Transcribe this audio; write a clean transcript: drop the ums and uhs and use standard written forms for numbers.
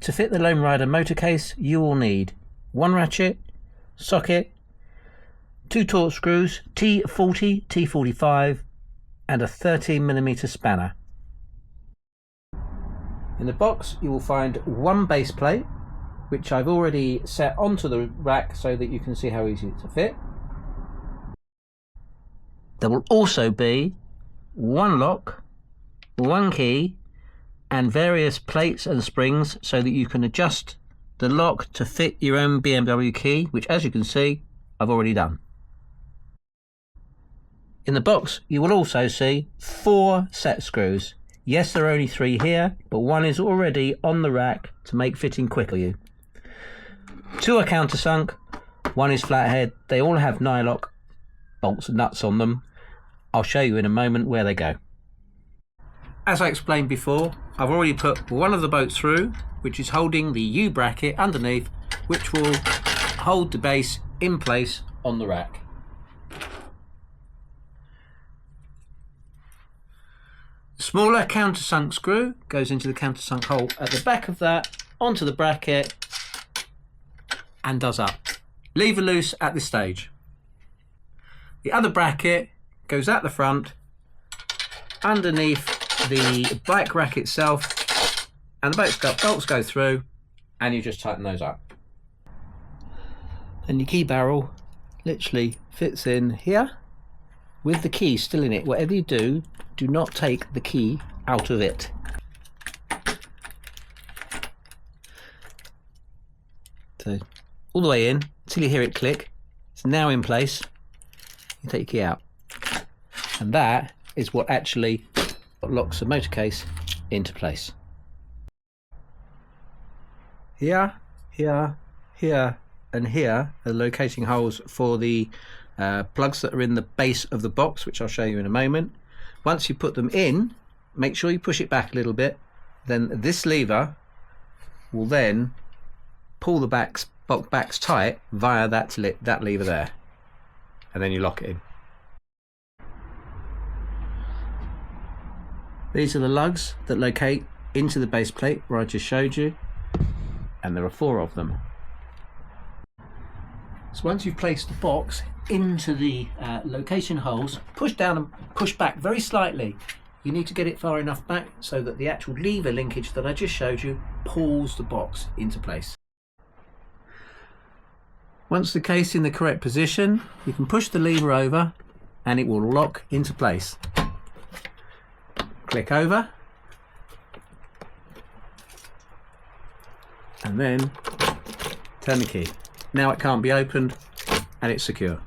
To fit the Lone Rider MotoCase, you will need one ratchet, socket, 2 torque screws, T40, T45, and a 13mm spanner. In the box you will find one base plate, which I've already set onto the rack so that you can see how easy it's to fit. There will also be one lock, one key, and various plates and springs so that you can adjust the lock to fit your own BMW key, which, as you can see, I've already done. In the box you will also see 4 set screws. Yes, there are only 3 here, but one is already on the rack to make fitting quick for you. 2 are countersunk, 1 is flathead. They all have nylock bolts and nuts on them. I'll show you in a moment where they go. As I explained before, I've already put one of the bolts through, which is holding the U bracket underneath, which will hold the base in place on the rack. The smaller countersunk screw goes into the countersunk hole at the back of that, onto the bracket, and does up. Lever loose at this stage. The other bracket goes at the front, underneath the bike rack itself, and the bolts go through, and you just tighten those up. And your key barrel literally fits in here with the key still in it. Whatever you do, do not take the key out of it. So all the way in until you hear it click. It's now in place. You take your key out, and that is what actually locks the motor case into place. Here, here, here, and here are the locating holes for the plugs that are in the base of the box, which I'll show you in a moment. Once you put them in, make sure you push it back a little bit. Then this lever will then pull the box backs tight via that lever there, and then you lock it in. These are the lugs that locate into the base plate where I just showed you, and there are 4 of them. So once you've placed the box into the location holes, push down and push back very slightly. You need to get it far enough back so that the actual lever linkage that I just showed you pulls the box into place. Once the case is in the correct position, you can push the lever over and it will lock into place. Click over, and then turn the key. Now it can't be opened and it's secure.